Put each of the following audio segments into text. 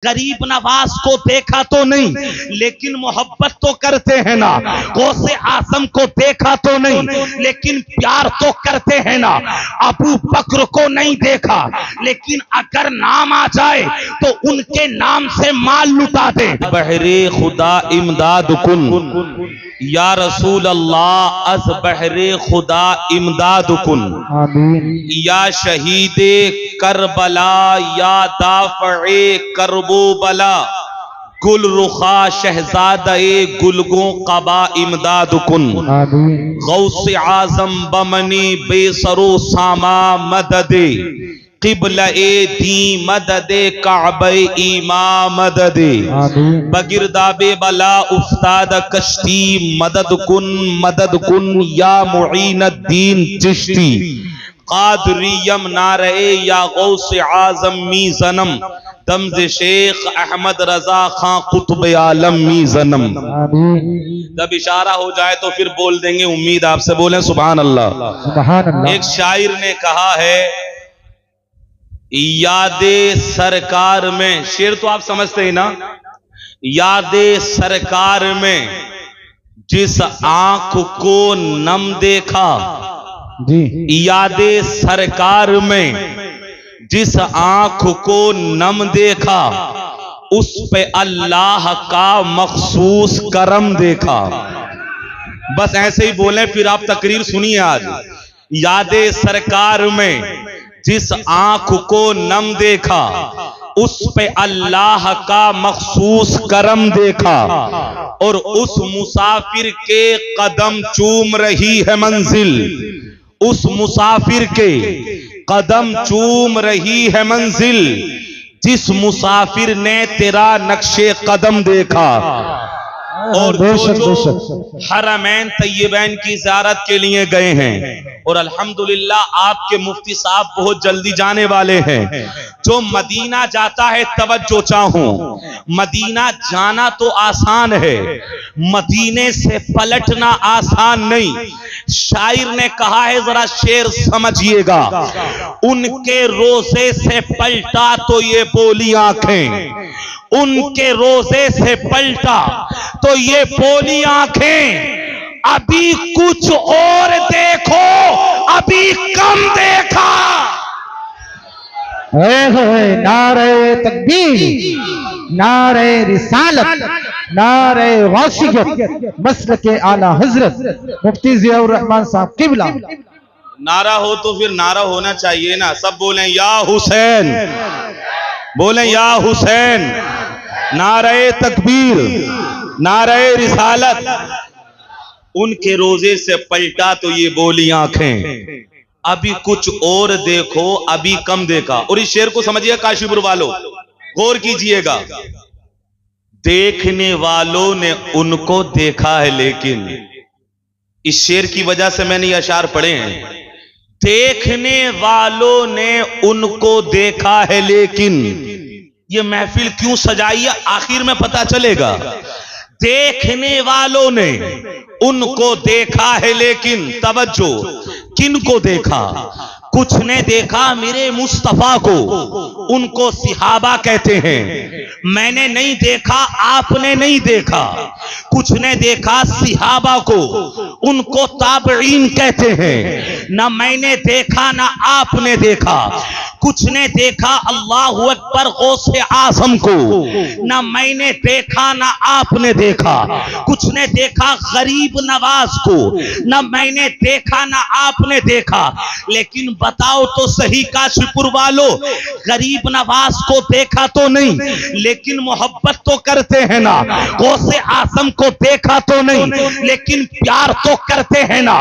गरीब नवाज को देखा तो नहीं, लेकिन मोहब्बत तो करते हैं ना। गौसे आजम को देखा तो नहीं, लेकिन प्यार तो करते हैं ना। अबू बकर को नहीं देखा, लेकिन अगर नाम आ जाए तो उनके नाम से माल लुटा दे। बहरे खुदा इमदाद कुन या रसूल अल्लाह, अज बहरे खुदा इमदाद कुन, या शहीदे करबला, या दाफ़े करबो बला, गुल रुखा शहजादे गुलगो कबा इमदाद कुन, गौसे आजम बमनी बेसरो सामा मददे, क़िबला ए दी मददे काबे ईमा मददे, बगिरदाबे बला उस्ताद कश्ती मदद कुन या मुईनुद्दीन चिश्ती, कादरियम नारे या गौसे आजम मी जन्म, दम्ज़ शेख अहमद रजा खां कुतुब आलम मी जन्म। जब इशारा हो जाए तो फिर बोल देंगे, उम्मीद आपसे बोलें सुभान अल्लाह। एक शायर ने कहा है, यादे सरकार में, शेर तो आप समझते हैं ना, यादे सरकार में जिस आंख को नम देखा, यादे सरकार में जिस आंख को नम देखा, उस पे अल्लाह का मखसूस करम देखा। बस ऐसे ही बोले, फिर आप तकरीर सुनिए आज। यादे सरकार में जिस आंख को नम देखा, उस पे अल्लाह का मखसूस करम देखा, और उस मुसाफिर के कदम चूम रही है मंजिल, उस मुसाफिर के कदम चूम रही है मंजिल, जिस मुसाफिर ने तेरा नक्शे कदम देखा। और जो हरमैन तय्यबैन की ज़ियारत के लिए गए हैं, और अल्हम्दुलिल्लाह आपके मुफ्ती साहब बहुत जल्दी जाने वाले हैं। जो मदीना जाता है, तवज्जो चाहूं, मदीना जाना तो आसान है, मदीने से पलटना आसान नहीं। शायर ने कहा है, जरा शेर समझिएगा, उनके रोजे से पलटा तो ये बोली आंखें, उनके रोजे से पलटा तो ये बोली आंखें, अभी कुछ और देखो, अभी कम देखा। नारे तकबीर, नारे रिसालत, नारे गौसियत, मसलक आला हजरत मुफ्ती ज़ियाउर रहमान साहब किबला। नारा हो तो फिर नारा होना चाहिए ना। सब बोलें या हुसैन, बोलें या हुसैन। नारे तकबीर, नारे रिसालत। उनके रोजे से पलटा तो ये बोली आंखें, अभी कुछ और देखो, अभी कम देखा। और इस शेर को समझिए काशीपुर वालों, गौर कीजिएगा। देखने वालों ने उनको देखा है, लेकिन इस शेर की वजह से मैंने ये अशार पढ़े हैं। देखने वालों ने उनको देखा है, लेकिन ये महफिल क्यों सजाई है आखिर में पता चलेगा। देखने वालों ने उनको देखा है, लेकिन तवज्जो, किनको देखा? कुछ ने देखा मेरे मुस्तफा को, उनको सिहाबा कहते हैं। मैंने नहीं देखा, आपने नहीं देखा। कुछ ने देखा सिहाबा को, उनको ताबईन कहते हैं। ना मैंने देखा ना आपने देखा। कुछ ने देखा अल्लाहु अकबर गौसे आजम को, ना मैंने देखा ना आपने देखा। कुछ ने देखा गरीब नवाज को, ना मैंने देखा ना आपने देखा। लेकिन बताओ तो सही काशीपुर वालों, गरीब नवाज को देखा तो नहीं, लेकिन मोहब्बत तो करते हैं ना। गौसे आजम को देखा तो नहीं, लेकिन प्यार तो करते हैं ना।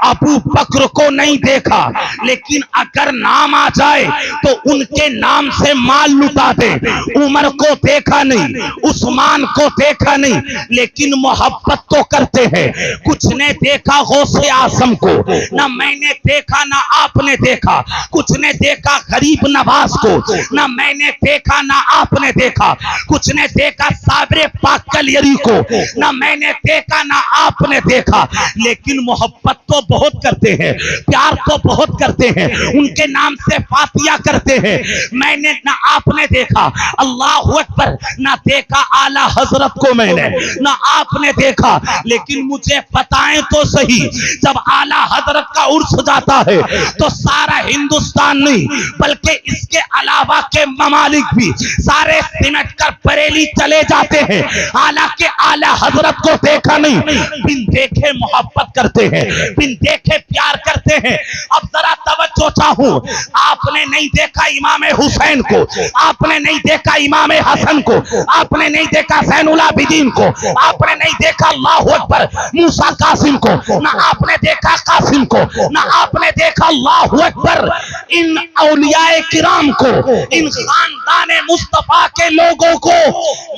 अबू बकर को नहीं देखा, लेकिन अगर नाम आ जाए तो उनके नाम से माल लुटा दे। उमर को देखा नहीं, उस्मान को देखा नहीं, लेकिन मोहब्बत तो करते हैं। कुछ ने देखा गौसे आजम को, ना मैंने देखा ना आपने देखा, कुछ ने देखा गरीब नवाज को, ना मैंने देखा ना आपने देखा, कुछ ने देखा साबरे पाक कलियरी को, ना मैंने देखा ना आपने देखा, लेकिन मोहब्बत तो बहुत करते हैं, प्यार तो बहुत करते हैं, उनके नाम से फातिया करते हैं। मैंने ना आपने देखा, अल्लाह अकबर, ना देखा आला हजरत को मैंने, ना आपने देखा, लेकिन मुझे बताएं तो सही, जब आला हजरत का उर्स जाता है तो सारा हिंदुस्तान नहीं बल्कि इसके अलावा के ममालिक भी सारे सिमट कर बरेली चले जाते हैं, हालांकि आला हजरत को देखा नहीं, बिन देखे मोहब्बत करते हैं, बिन देखे प्यार करते हैं। अब जरा तवज्जो चाहूं, आपने नहीं देखा इमाम हुसैन को, आपने नहीं देखा इमाम हसन को, आपने नहीं देखा ज़ैनुल आबिदीन को, आपने नहीं देखा अल्लाहु अकबर मूसा कासिम को, ना आपने देखा कासिम को, ना आपने देखा अल्लाहु अकबर इन औलियाए किराम को, इन खानदाने मुस्तफा के लोगों को।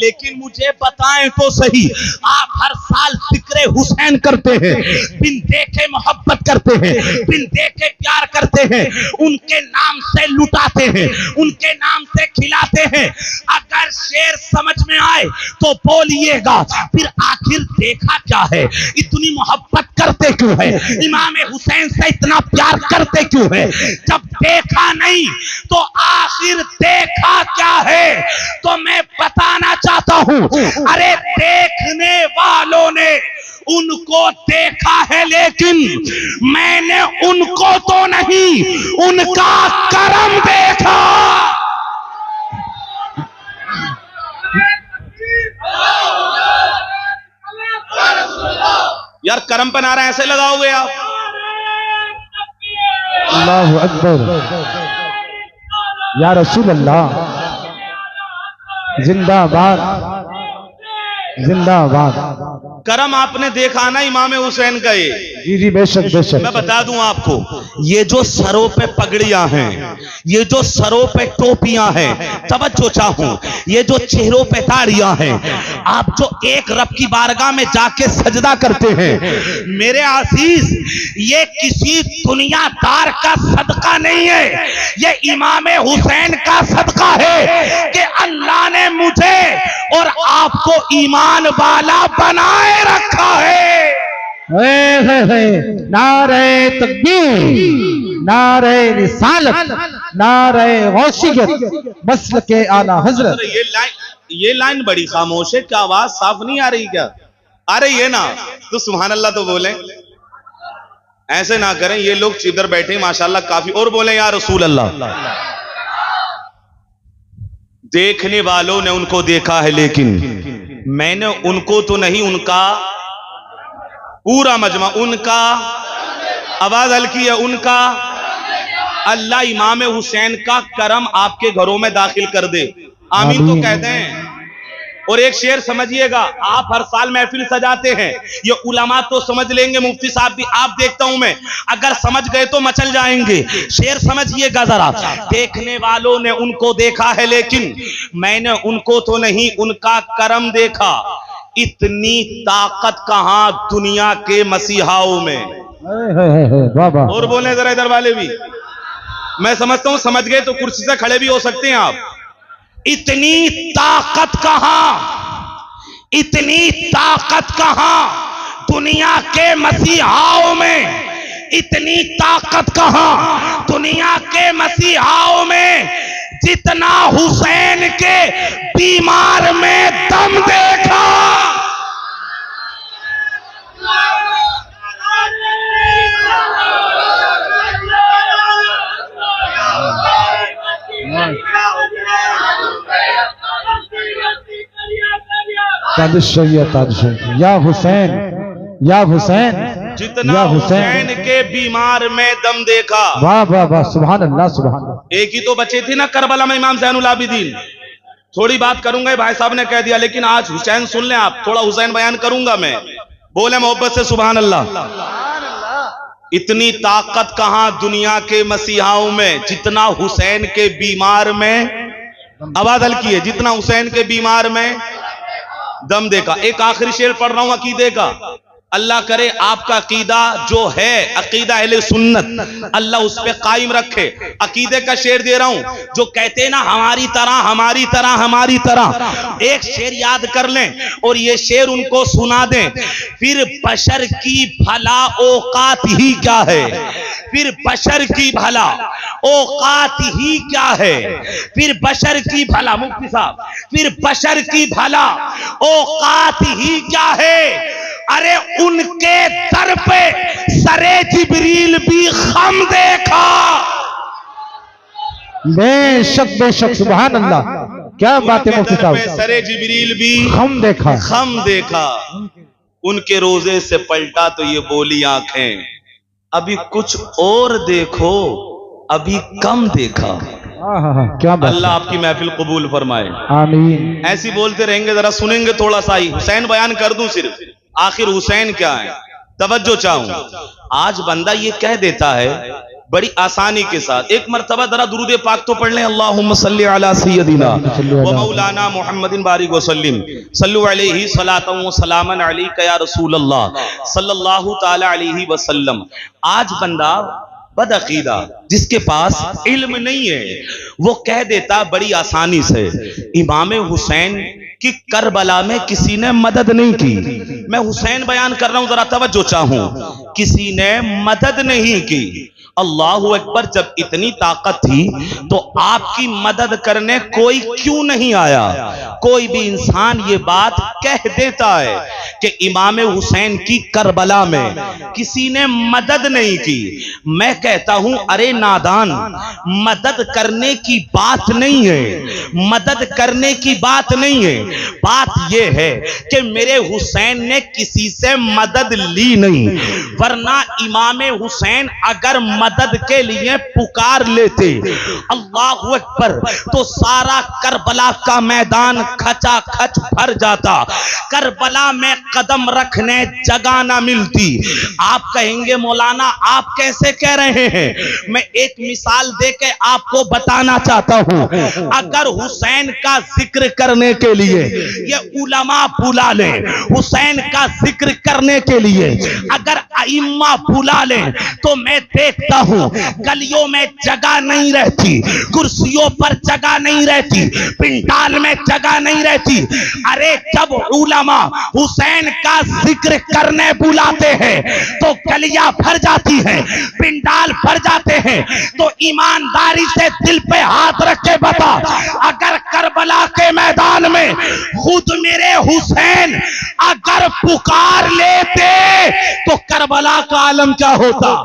लेकिन मुझे बताएं तो सही, आप हर साल जिक्र हुसैन करते हैं, बिन देखे मोहब्बत करते हैं, बिन देखे प्यार करते हैं, उनके नाम से लुटाते हैं, उनके नाम से खिलाते हैं। अगर शेर समझ में आए तो बोलिएगा, फिर आखिर देखा क्या है, इतनी मोहब्बत करते क्यों है, इमाम हुसैन से इतना प्यार करते क्यों है? जब देखा नहीं तो आखिर देखा क्या है? तो मैं बताना चाहता हूं, अरे देखने वालों ने उनको देखा है, लेकिन मैंने उनको तो नहीं, उनका करम देखा। यार करम पर नारा ऐसे लगाओगे आप? अल्लाहु अकबर, या रसूल अल्लाह, जिंदाबाद जिंदाबाद। करम आपने देखा ना इमाम हुसैन का? ये जी जी बेशक बेशक। मैं बता दूं आपको, ये जो सरों पे पगड़ियां हैं, ये जो सरों पे टोपियां हैं, तवज्जो चाहूं, ये जो चेहरों पे ताड़ियां हैं, आप जो एक रब की बारगाह में जाके सजदा करते हैं, मेरे आसीज, ये किसी दुनियादार का सदका नहीं है, ये इमाम हुसैन का सदका है कि अल्लाह ने मुझे और आपको ईमान वाला बनाए रखा है। नारे तकबीर, नारे रिसालत, नारे गौसियत, मसलके आला हजरत। ये लाइन बड़ी खामोश है, क्या आवाज साफ नहीं आ रही क्या? आ रही है ना? तो सुभान अल्लाह तो बोले, ऐसे ना करें, ये लोग इधर बैठे माशाल्लाह काफी, और बोले या रसूल अल्लाह। देखने वालों ने उनको देखा है, लेकिन मैंने उनको तो नहीं, उनका पूरा मजमा, उनका, आवाज हल्की है, उनका। अल्लाह इमाम हुसैन का करम आपके घरों में दाखिल कर दे, आमीन तो कहते हैं। और एक शेर समझिएगा, आप हर साल महफिल सजाते हैं, ये उलमा तो समझ लेंगे, मुफ्ती साहब भी, आप देखता हूं मैं, अगर समझ गए तो मचल जाएंगे। शेर समझिएगा जरा, देखने वालों ने उनको देखा है, लेकिन मैंने उनको तो नहीं, उनका करम देखा। इतनी ताकत कहां दुनिया के मसीहाओं में। और बोले जरा इधर वाले भी, मैं समझता हूं समझ गए तो कुर्सी से खड़े भी हो सकते हैं आप। इतनी ताकत कहां, इतनी ताकत कहां दुनिया के मसीहाओं में, इतनी ताकत कहां दुनिया के मसीहाओं में, जितना हुसैन के बीमार में दम देखा। या हुसैन, या हुसैन, जितना हुसैन के बीमार में दम देखा। वाह वाह वाह, सुभान अल्लाह सुभान अल्लाह। एक ही तो बचे थे ना करबला में इमाम ज़ैनुल आबिदीन। थोड़ी बात करूंगा, भाई साहब ने कह दिया, लेकिन आज हुसैन सुन लें आप, थोड़ा हुसैन बयान करूंगा मैं, बोले मोहब्बत से सुभान अल्लाह। इतनी ताकत कहां दुनिया के मसीहाओं में, जितना हुसैन के बीमार में, आवाज हल्की है, जितना हुसैन के बीमार में दम देखा। एक आखिरी शेर पढ़ रहा हूं अकीदे का, अल्लाह करे आपका अकीदा जो है अकीदा अहले सुन्नत, अल्लाह उस पे कायम रखे। अकीदे का शेर दे रहा हूं, जो कहते हैं ना हमारी तरह हमारी तरह हमारी तरह, एक शेर याद कर लें और ये शेर उनको सुना दें। फिर बशर की भला औकात ही क्या है, फिर बशर की भला औकात ही क्या है, फिर बशर की भला, मुफ्ती साहब, फिर बशर की भला औकात ही क्या है। अरे उनके दर पे सरे जिब्रील भी खम देखा। बेशक सुभान अल्लाह, क्या बात है मुफ्ती साहब। सरे जिब्रील भी खम देखा। उनके रोजे से पलटा तो ये बोली आंखें, अभी कुछ और देखो, अभी कम देखा। क्या बात। अल्लाह आपकी महफिल कबूल फरमाए, आमीन। ऐसी बोलते रहेंगे, जरा सुनेंगे थोड़ा सा ही। हुसैन बयान कर दूं सिर्फ, आखिर हुसैन क्या है, तवज्जो चाहूं। आज बंदा ये कह देता है बड़ी आसानी के साथ, एक मर्तबा जरा दुरूद पाक तो पढ़ लें, अल्लाहुम्मा सल्ली अला सय्यदिना व मौलाना मुहम्मदिन बारिक वसल्लिम सल्लु अलैहि सलातन व सलामन अलैका या रसूल अल्लाह सल्लल्लाहु तआला अलैहि वसल्लम। आज बंदा बदअकीदा, जिसके पास इल्म नहीं है, वो कह देता बड़ी आसानी से, इमाम हुसैन कि करबला में किसी ने मदद नहीं की। मैं हुसैन बयान कर रहा हूं, जरा तवज्जो चाहूं, किसी ने मदद नहीं की। अल्लाहु अकबर, जब इतनी ताकत थी तो आपकी मदद करने कोई क्यों नहीं आया। कोई भी इंसान ये बात कह देता है कि इमाम हुसैन की करबला में किसी ने मदद नहीं की। मैं कहता हूं अरे नादान, मदद करने की बात नहीं है, मदद करने की बात नहीं है। बात यह है कि मेरे हुसैन ने किसी से मदद ली नहीं, वरना इमाम हुसैन अगर मदद के लिए पुकार लेते, अल्लाहु अकबर, तो सारा करबला का मैदान खचाखच भर जाता, करबला में कदम रखने जगह ना मिलती। आप कहेंगे मौलाना आप कैसे कह रहे हैं, मैं एक मिसाल देके आपको बताना चाहता हूं। अगर हुसैन का जिक्र करने के लिए ये उलमा बुला लें, हुसैन का जिक्र करने के लिए अगर अइम्मा बुला लें, तो मैं देखता हूं गलियों में जगह नहीं रहती, कुर्सियों पर जगह नहीं रहती, पिंडाल में जगह नहीं रहती। अरे जब उलमा हुसैन का जिक्र करने बुलाते हैं तो गलियां भर जाती हैं, पिंडाल भर जाते हैं। तो ईमानदारी से दिल पे हाथ रख के बता, अगर करबला के मैदान में खुद मेरे हुसैन अगर पुकार लेते तो करबला का आलम क्या होता।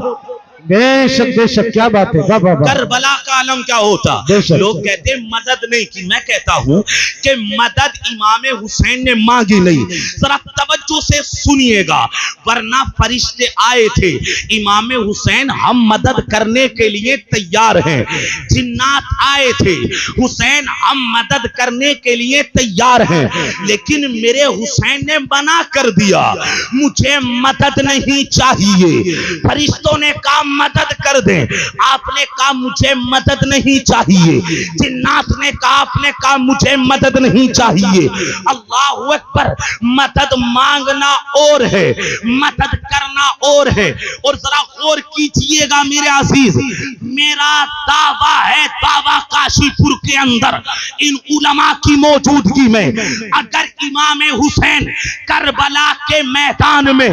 बेशक क्या बात है। करबला का आलम क्या होता। लोग कहते हैं मदद नहीं की, मैं कहता हूं कि मदद इमाम हुसैन ने मांगी नहीं। जरा तवज्जो से सुनिएगा, वरना फरिश्ते आए थे, इमाम हुसैन हम मदद करने के लिए तैयार हैं। जिन्नात आए थे, हुसैन हम मदद करने के लिए तैयार हैं, लेकिन मेरे हुसैन ने मना कर दिया, मुझे मदद नहीं चाहिए। फरिश्तों ने कहा मदद कर दे, आपने कहा मुझे मदद नहीं चाहिए। जिन्नात ने कहा, आपने कहा मुझे मदद नहीं चाहिए। अल्लाहु अकबर, मदद मांगना और है, मदद करना और है। और जरा गौर कीजिएगा मेरे अजीज, मेरा दावा है, दावा काशीपुर के अंदर इन उलमा की मौजूदगी में अगर इमाम हुसैन करबला के मैदान में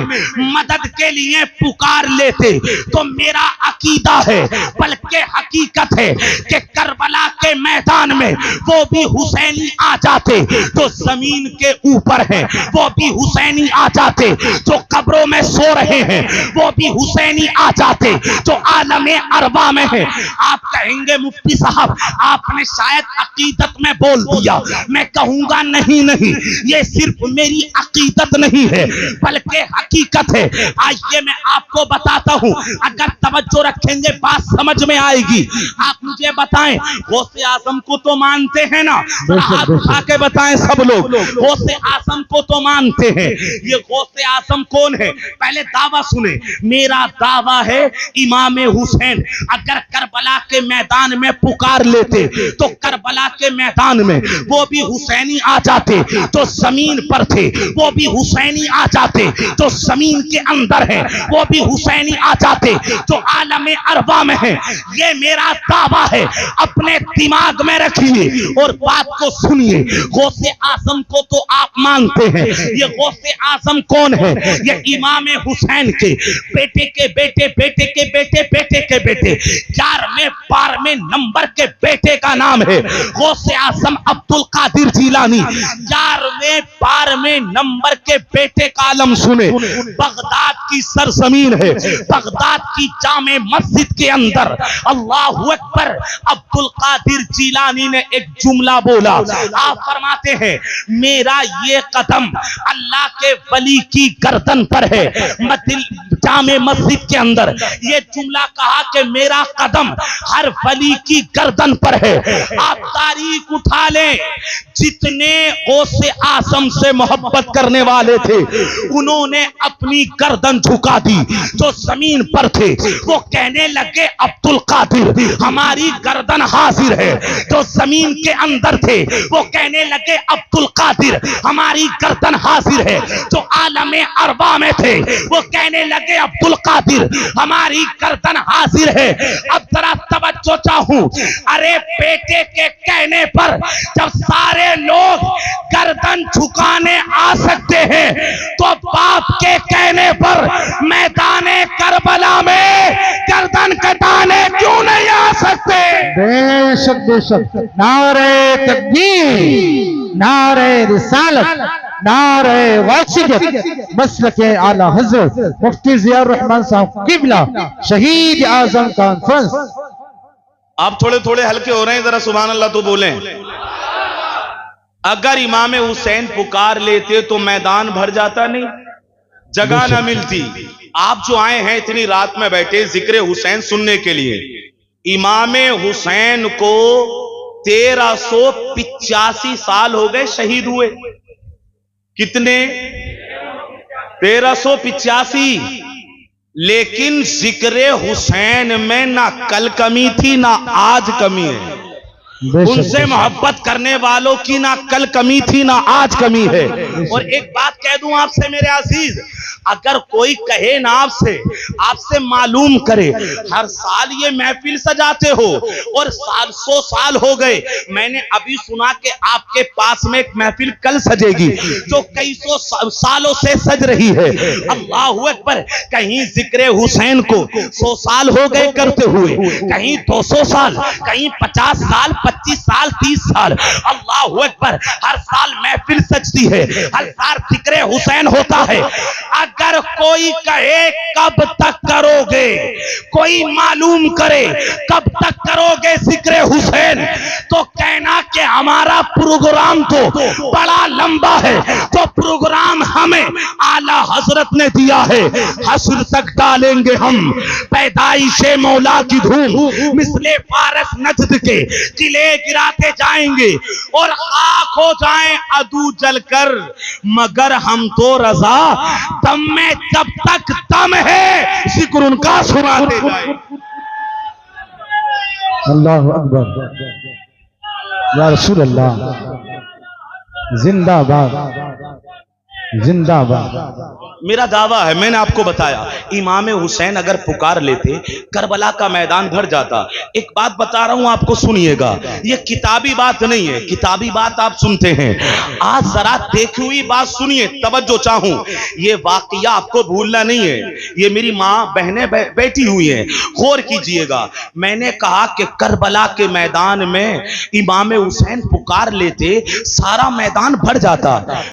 मदद के लिए पुकार लेते तो मेरा अकीदा है, बल्कि हकीकत है कि करबला के मैदान में वो भी हुसैनी आ जाते जो जमीन के ऊपर है, वो भी हुसैनी आ जाते जो कब्रों में सो रहे हैं, वो भी हुसैनी आ जाते जो आलमे अरबा में है। आप कहेंगे मुफ्ती साहब आपने शायद अकीदत में बोल दिया, मैं कहूंगा नहीं नहीं, ये सिर्फ मेरी अकीदत नहीं है बल्कि हकीकत है। आइए मैं आपको बताता हूं, अगर तवज्जो रखेंगे बात समझ में आएगी। आप मुझे बताएं, गौसे आजम को तो मानते हैं ना, हाथ उठा के बताएं सब लोग, गौसे आजम को तो मानते हैं। ये गौसे आजम कौन है, पहले दावा सुने। मेरा दावा है इमाम हुसैन अगर करबला के मैदान में पुकार लेते तो करबला के मैदान में वो भी हुसैनी आ जाते जो जो जमीन पर थे वो भी हुसैनी आ जाते, जो जमीन के अंदर है वो भी हुसैनी आ जाते, जो आलम अरबा में है। ये मेरा दावा है, अपने दिमाग में रखिए और बात को सुनिए। गौसे आजम को तो आप मानते हैं, ये गौसे आजम कौन है? ये इमाम हुसैन के बेटे के बेटे, बेटे के बेटे, बेटे के बेटे, 11वें 12वें नंबर के बेटे का नाम है गौसे आजम अब्दुल कादिर जिलानी। 11वें 12वें नंबर के बेटे का आलम सुने। बगदाद की सरजमीन है, बगदाद की जामे मस्जिद के अंदर अल्लाहु अकबर, अब्दुल कादिर जिलानी ने एक जुमला बोला। आप फरमाते हैं मेरा ये कदम अल्लाह के वली की गर्दन पर है। जामे मस्जिद के अंदर ये जुमला कहा कि मेरा कदम हर वली की गर्दन पर है। आप तारीख उठा लें, जितने गौसे आजम से मोहब्बत करने वाले थे उन्होंने अपनी गर्दन झुका दी। जो जमीन पर थे वो कहने लगे अब्दुल कादिर हमारी गर्दन हाजिर है। जो जमीन के अंदर थे वो कहने लगे अब्दुल कादिर हमारी गर्दन हाजिर है। जो आलम अरबा में थे वो कहने लगे अब्दुल कादिर हमारी गर्दन हाजिर है। अब जरा तवज्जो चाहूं, अरे बेटे के कहने पर जब सारे लोग गर्दन झुकाने आ सकते हैं तो बाप के कहने पर मैदाने करबला में गर्दन कटाने क्यों नहीं आ सकते? बेशक बेशक। नारे तकबीर, नारे रिसालत, नारे वासियत, मसलके आला हजरत मुफ्ती जियाउर रहमान साहब किबला शहीद आजम कॉन्फ्रेंस। आप थोड़े थोड़े हल्के हो रहे हैं, जरा सुभान अल्लाह तो बोलें। अगर इमाम हुसैन पुकार लेते तो मैदान भर जाता नहीं, जगह ना मिलती। आप जो आए हैं इतनी रात में बैठे जिक्र हुसैन सुनने के लिए, इमाम हुसैन को 1385 साल हो गए शहीद हुए। कितने? 1385। लेकिन जिक्र हुसैन में ना कल कमी थी ना आज कमी है। उनसे मोहब्बत करने वालों की ना कल कमी थी ना आज कमी है। और एक बात कह दूं आपसे मेरे अजीज, अगर कोई कहे ना आपसे मालूम करे, हर साल ये महफिल सजाते हो और 100 साल हो गए, मैंने अभी सुना कि आपके पास में एक महफिल कल सजेगी जो कई सौ सालों से सज रही है। अल्लाहु अकबर। कहीं जिक्र हुसैन को 100 साल हो गए करते हुए, कहीं 200 साल, कहीं 50 साल, 25 साल, 30 साल। अल्लाहु अकबर। हर साल महफिल सजती है, हर साल जिक्र हुसैन होता है। अगर कोई कहे कब तक करोगे, कोई मालूम करे कब तक करोगे जिक्र हुसैन, तो कहना कि हमारा प्रोग्राम तो बड़ा लंबा है। तो प्रोग्राम हमें आला हजरत ने दिया है, हस्र तक डालेंगे हम पैदाइशे मौला की धूम, मिसले फारस नजद के किले गिराते जाएंगे और खाक हो जाएं अदू जलकर, मगर हम तो रजा दम में जब तक दम है जिक्र उनका सुनाते जाए। अल्लाह अकबर, या रसूल अल्लाह, जिंदाबाद जिंदाबाद। मेरा दावा है, मैंने आपको बताया, इमाम हुसैन अगर पुकार लेते करबला का मैदान भर जाता। एक बात बता रहा हूं आपको, सुनिएगा, ये किताबी बात नहीं है, किताबी बात आप सुनते हैं, आज जरा देखी हुई बात सुनिए, तवज्जो चाहूं। ये वाकया आपको भूलना नहीं है, ये मेरी माँ बहनें बैठी हुई हैं, गौर कीजिएगा। मैंने कहा कि करबला के मैदान में इमाम हुसैन पुकार लेते सारा मैदान भर जाता।